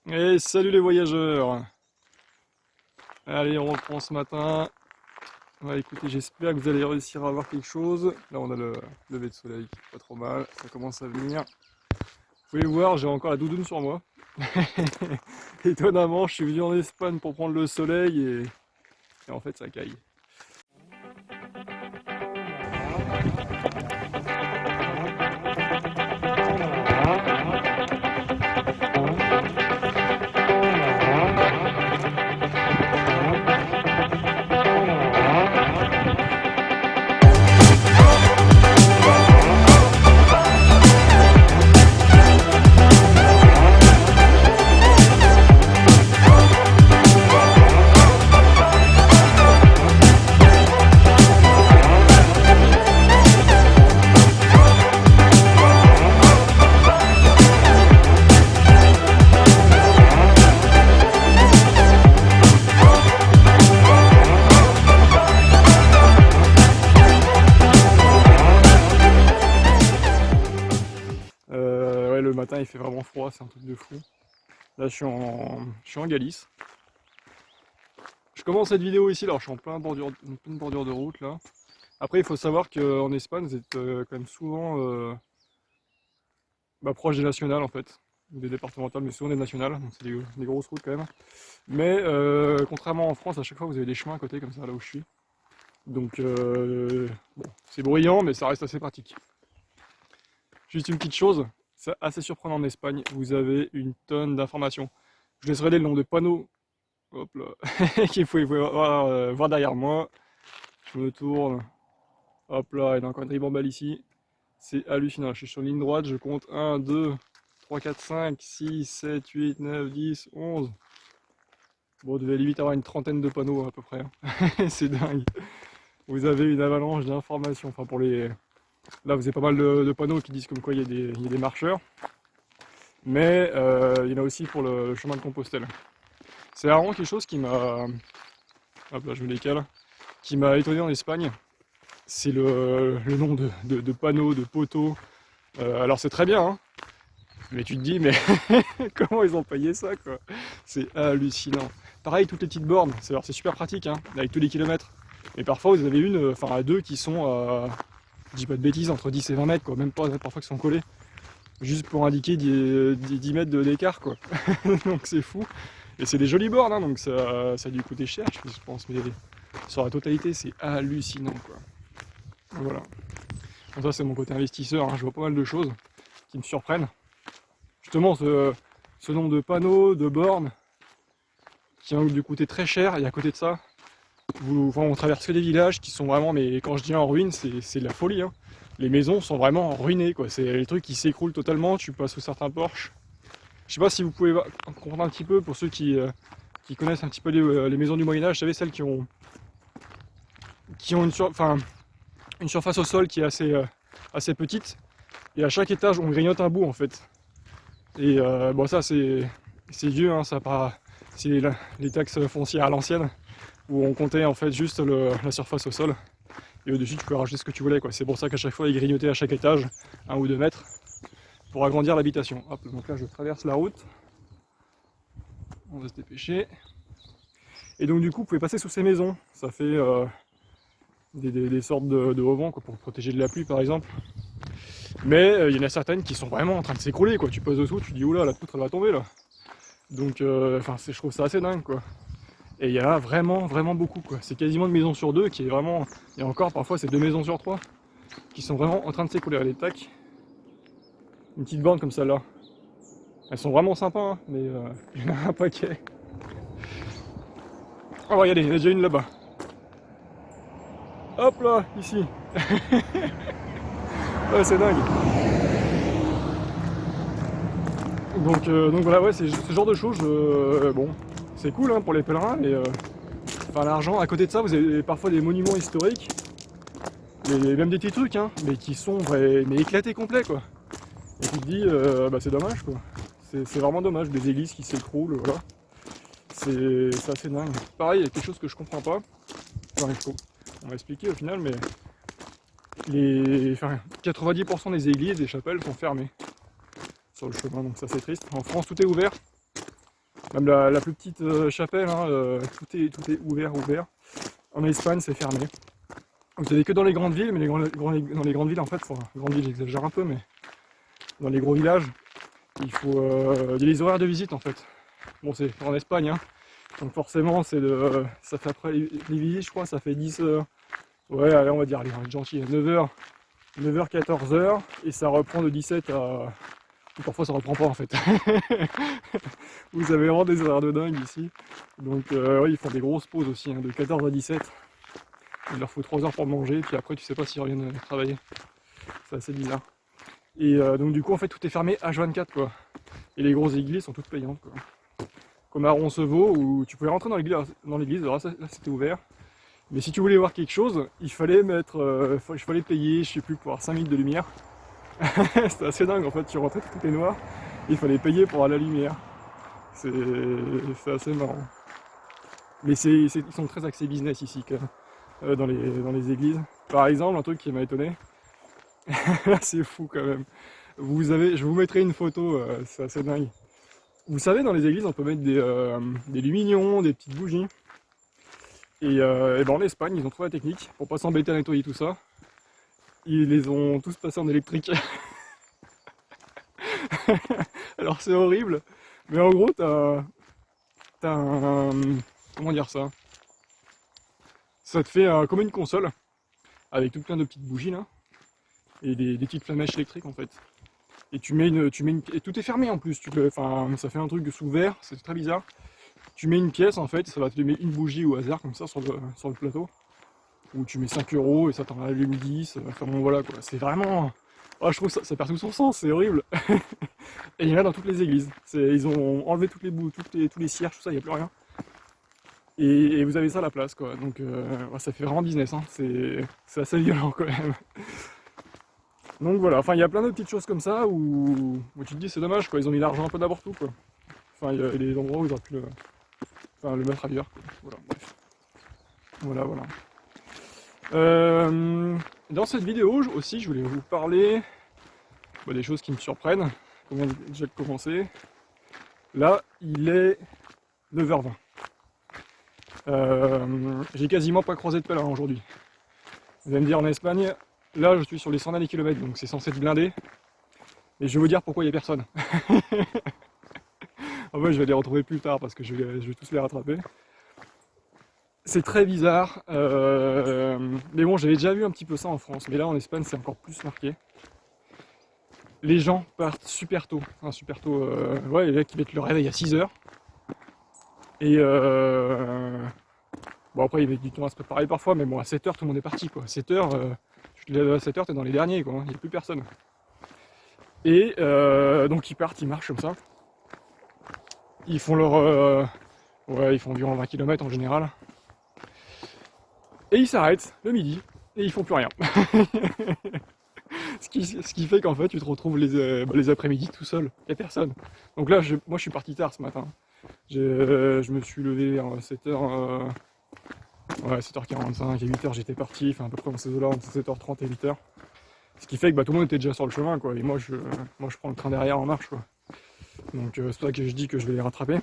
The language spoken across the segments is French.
Et salut les voyageurs! Allez, on reprend ce matin. Ouais, écoutez, j'espère que vous allez réussir à voir quelque chose. Là, on a le lever de soleil qui est pas trop mal, ça commence à venir. Vous pouvez voir, j'ai encore la doudoune sur moi. Étonnamment, je suis venu en Espagne pour prendre le soleil et en fait, ça caille. Ouais, le matin, il fait vraiment froid, c'est un truc de fou. Là, je suis en Galice. Je commence cette vidéo ici, alors je suis en pleine bordure de route là. Après, il faut savoir qu'en Espagne, vous êtes quand même souvent proche des nationales en fait, ou des départementales, mais souvent des nationales, donc c'est des grosses routes quand même. Mais contrairement en France, à chaque fois vous avez des chemins à côté comme ça, là où je suis. Donc bon, c'est bruyant, mais ça reste assez pratique. Juste une petite chose, c'est assez surprenant en Espagne, vous avez une tonne d'informations. Je laisserai le nombre de panneaux, hop là, qu'il faut voir, voir derrière moi. Je me tourne, hop là, il y a encore une ribambelle ici. C'est hallucinant, je suis sur ligne droite, je compte 1, 2, 3, 4, 5, 6, 7, 8, 9, 10, 11. Bon, vous devez limite avoir une trentaine de panneaux à peu près, hein. C'est dingue. Vous avez une avalanche d'informations. Enfin, pour les. Là, vous avez pas mal de panneaux qui disent comme quoi il y a des marcheurs. Mais il y en a aussi pour le chemin de Compostelle. C'est vraiment quelque chose qui m'a. Hop là, je me décale. Qui m'a étonné en Espagne. C'est le nombre de panneaux, de poteaux. Alors, c'est très bien, hein. Mais tu te dis, mais comment ils ont payé ça, quoi? C'est hallucinant. Pareil, toutes les petites bornes, c'est super pratique, hein, avec tous les kilomètres. Mais parfois, vous avez enfin deux qui sont, je dis pas de bêtises, entre 10 et 20 mètres, quoi, même pas, parfois qui sont collés, juste pour indiquer 10 mètres d'écart, quoi. Donc c'est fou. Et c'est des jolies bornes, hein, donc ça a dû coûter cher, je pense, mais sur la totalité, c'est hallucinant, quoi. Voilà. Donc ça, c'est mon côté investisseur, hein, je vois pas mal de choses qui me surprennent. Justement, ce nombre de panneaux, de bornes, qui ont dû coûter très cher, et à côté de ça, on traverse que des villages qui sont vraiment, mais quand je dis en ruine, c'est de la folie, hein. Les maisons sont vraiment ruinées, quoi. C'est les trucs qui s'écroulent totalement, tu passes sous certains porches. Je sais pas si vous pouvez comprendre un petit peu, pour ceux qui connaissent un petit peu les maisons du Moyen-Âge, vous savez, celles qui ont une surface au sol qui est assez petite, et à chaque étage, on grignote un bout, en fait. Et bon, ça, c'est vieux, hein, c'est les taxes foncières à l'ancienne, où on comptait en fait juste la surface au sol, et au-dessus tu peux rajouter ce que tu voulais, quoi. C'est pour ça qu'à chaque fois ils grignotaient à chaque étage 1 ou 2 mètres pour agrandir l'habitation. Hop, donc là je traverse la route, on va se dépêcher. Et donc du coup vous pouvez passer sous ces maisons, ça fait des sortes de auvents, quoi, pour protéger de la pluie par exemple. Mais il y en a certaines qui sont vraiment en train de s'écrouler, quoi. Tu passes dessous, tu te dis oula, la poutre elle va tomber là. Donc je trouve ça assez dingue, quoi. Et il y en a vraiment, vraiment beaucoup, quoi. C'est quasiment une maison sur deux qui est vraiment. Et encore, parfois, c'est 2 maisons sur 3 qui sont vraiment en train de s'écouler. Allez, tac. Une petite borne comme celle-là. Elles sont vraiment sympas, hein, mais il y en a un paquet. Oh, regardez, il y en a déjà une là-bas. Hop là, ici. Ouais, c'est dingue. Donc voilà, ouais, c'est ce genre de choses. Bon, c'est cool, hein, pour les pèlerins, mais enfin, l'argent, à côté de ça, vous avez parfois des monuments historiques. Et même des petits trucs, hein, mais qui sont mais éclatés complets, quoi. Et tu te dis, c'est dommage, quoi. C'est vraiment dommage, des églises qui s'écroulent, voilà. C'est assez dingue. Pareil, il y a quelque chose que je comprends pas. Enfin, on va expliquer au final, mais 90% des églises et chapelles sont fermées sur le chemin, donc ça c'est triste. En France, tout est ouvert. Même la plus petite chapelle, hein, tout est ouvert. En Espagne, c'est fermé. Vous savez que dans les grandes villes, mais dans les grandes villes, en fait, enfin, grandes villes, j'exagère un peu, mais dans les gros villages, il y a les horaires de visite, en fait. Bon, c'est en Espagne, hein. Donc forcément, ça fait après les visites, je crois, ça fait 10 heures. Ouais, allez, on va dire, allez, on va être gentil, 9h, 14h, et ça reprend de 17 à... Parfois ça reprend pas en fait. Vous avez vraiment des horaires de dingue ici. Donc ouais, ils font des grosses pauses aussi, hein, de 14 à 17. Il leur faut 3 heures pour manger, puis après tu sais pas s'ils reviennent travailler. C'est assez bizarre. Et donc du coup en fait tout est fermé H24 quoi. Et les grosses églises sont toutes payantes quoi. Comme à Roncevaux où tu pouvais rentrer dans l'église, alors là c'était ouvert. Mais si tu voulais voir quelque chose, il fallait payer, je sais plus, pour avoir 5 minutes de lumière. C'était assez dingue en fait, tu rentrais, tout était noir, et il fallait payer pour avoir la lumière. C'est assez marrant. Mais ils sont très axés business ici quand même, dans les églises. Par exemple, un truc qui m'a étonné, c'est fou quand même. Je vous mettrai une photo, c'est assez dingue. Vous savez, dans les églises, on peut mettre des lumignons, des petites bougies. Et ben en Espagne, ils ont trouvé la technique pour pas s'embêter à nettoyer tout ça. Ils les ont tous passés en électrique. Alors c'est horrible, mais en gros, t'as un... Comment dire ça? Ça te fait comme une console, avec tout plein de petites bougies là, et des petites flamèches électriques en fait. Et et tout est fermé en plus, enfin, ça fait un truc sous verre, c'est très bizarre. Tu mets une pièce en fait, ça va te mettre une bougie au hasard comme ça sur le plateau. Où tu mets 5 € et ça t'en allume 10, enfin bon voilà quoi, c'est vraiment... Oh, je trouve ça perd tout son sens, c'est horrible. Et il y en a dans toutes les églises. Ils ont enlevé toutes les bouts, tous les cierges, tout ça, il n'y a plus rien. Et vous avez ça à la place quoi, donc ouais, ça fait vraiment business, hein. C'est assez violent quand même. Donc voilà, enfin il y a plein de petites choses comme ça où tu te dis c'est dommage quoi, ils ont mis l'argent un peu n'importe où quoi. Enfin il y a des endroits où ils auraient pu le mettre ailleurs quoi. Voilà, bref. Voilà. Dans cette vidéo aussi je voulais vous parler des choses qui me surprennent, comme on vient déjà de commencer. Là il est 9h20. J'ai quasiment pas croisé de pèlerin aujourd'hui. Vous allez me dire en Espagne, là je suis sur les 100 derniers kilomètres, donc c'est censé être blindé. Et je vais vous dire pourquoi il n'y a personne. En fait je vais les retrouver plus tard parce que je vais tous les rattraper. C'est très bizarre, mais bon j'avais déjà vu un petit peu ça en France, mais là en Espagne c'est encore plus marqué. Les gens partent super tôt, ouais, les mecs qui mettent le réveil à 6h. Et bon après il y a du temps à se préparer parfois, mais bon à 7h tout le monde est parti quoi. 7h, tu te lèves à 7h, t'es dans les derniers quoi, il n'y a plus personne. Et donc ils partent, ils marchent comme ça. Ils font ouais, ils font environ 20 km en général. Et ils s'arrêtent le midi, et ils font plus rien. Ce qui fait qu'en fait tu te retrouves les après-midi tout seul, il n'y a personne. Donc là moi je suis parti tard ce matin. Je me suis levé vers 7h, ouais, 7h45, à 8h j'étais parti, enfin à peu près dans ces eaux-là, entre 7h30 et 8h. Ce qui fait que tout le monde était déjà sur le chemin quoi, et moi je prends le train derrière en marche quoi. Donc c'est pour ça que je dis que je vais les rattraper.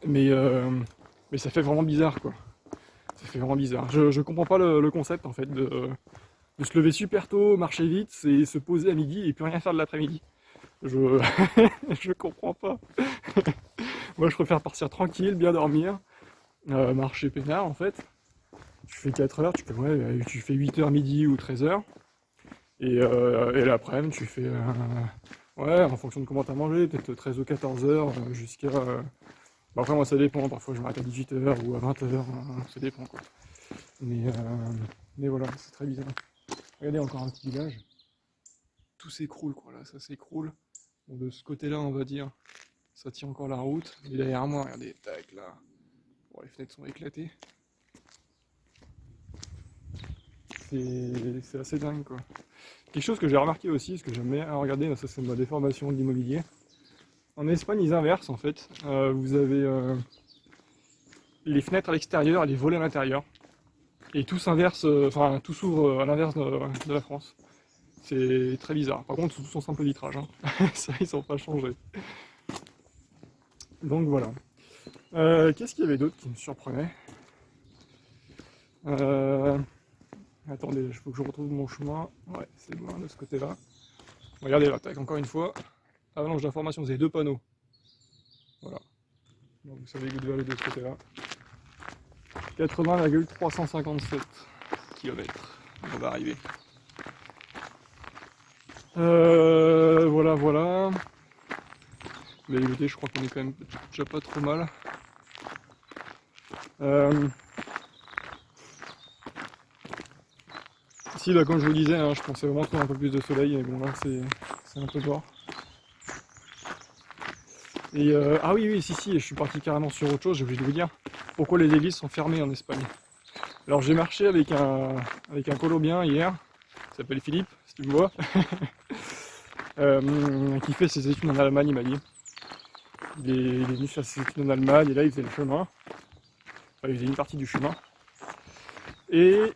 Mais ça fait vraiment bizarre quoi. Ça fait vraiment bizarre. Je comprends pas le concept en fait de se lever super tôt, marcher vite, et se poser à midi et plus rien faire de l'après-midi. Je comprends pas. Moi je préfère partir tranquille, bien dormir, marcher peinard en fait. Tu fais 4 heures, tu fais 8h midi ou 13h. Et l'après-midi tu fais ouais, en fonction de comment t'as mangé, peut-être 13 ou 14h jusqu'à... après moi ça dépend, parfois je m'arrête à 18h ou à 20h, ça dépend quoi. Mais voilà, c'est très bizarre. Regardez encore un petit village. Tout s'écroule quoi là, ça s'écroule. Bon, de ce côté là on va dire, ça tient encore la route. Et derrière moi, regardez, tac là. Bon, les fenêtres sont éclatées. C'est assez dingue quoi. Quelque chose que j'ai remarqué aussi, ce que j'aime bien regarder, ça c'est ma déformation de l'immobilier. En Espagne ils inversent en fait. Vous avez les fenêtres à l'extérieur et les volets à l'intérieur. Et tout s'inverse, enfin tout s'ouvre à l'inverse de la France. C'est très bizarre. Par contre, tout sont simple vitrage. Hein. Ça, ils sont pas changés. Donc voilà. Qu'est-ce qu'il y avait d'autre qui me surprenait? Attendez, il faut que je retrouve mon chemin. Ouais, c'est loin de ce côté-là. Regardez là, tac, encore une fois. Avalanche d'informations, vous avez deux panneaux. Voilà. Donc vous savez que vous devez aller de ce côté-là. 80,357 km. On va arriver. Voilà, voilà. Mais écoutez, je crois qu'on est quand même déjà pas trop mal. Ici, bah, comme je vous disais, hein, je pensais vraiment trouver un peu plus de soleil, mais bon là c'est un peu mort. Et ah oui, oui, si, je suis parti carrément sur autre chose, j'ai oublié de vous dire pourquoi les églises sont fermées en Espagne. Alors j'ai marché avec un Colombien hier, qui s'appelle Philippe, si tu me vois, qui fait ses études en Allemagne, il m'a dit. Il est venu faire ses études en Allemagne et là il faisait le chemin, enfin il faisait une partie du chemin. Et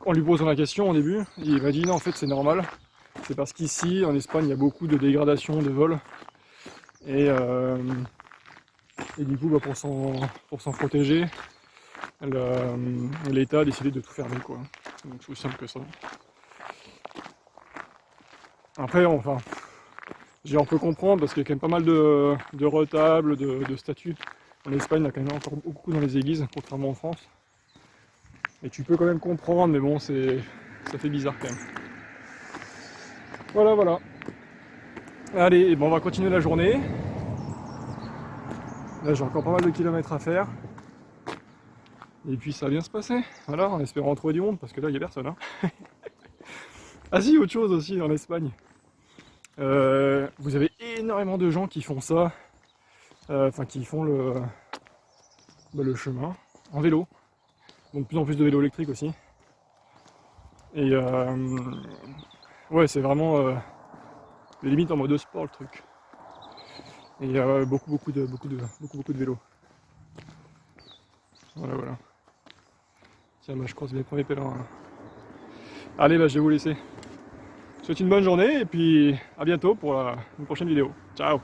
en lui posant la question au début, il m'a dit non en fait c'est normal, c'est parce qu'ici en Espagne il y a beaucoup de dégradation de vols et du coup bah, pour s'en protéger, l'État a décidé de tout fermer quoi. Donc c'est aussi simple que ça. Après enfin, on peut comprendre parce qu'il y a quand même pas mal de retables, de statues. En Espagne il y en a quand même encore beaucoup dans les églises, contrairement en France. Et tu peux quand même comprendre, mais bon ça fait bizarre quand même. Voilà, voilà. Allez, bon, on va continuer la journée. Là, j'ai encore pas mal de kilomètres à faire. Et puis, ça va bien se passer. Voilà, en espérant trouver du monde, parce que là, il n'y a personne. Hein. Ah si, autre chose aussi, en Espagne. Vous avez énormément de gens qui font ça. Enfin, qui font le chemin en vélo. Donc, de plus en plus de vélos électriques aussi. Et ouais, c'est vraiment limite en mode sport le truc. Et il y a beaucoup de vélos. Voilà, voilà. Tiens, bah, je croise mes premiers pèlerins. Allez, bah, je vais vous laisser. Je vous souhaite une bonne journée et puis à bientôt pour une prochaine vidéo. Ciao!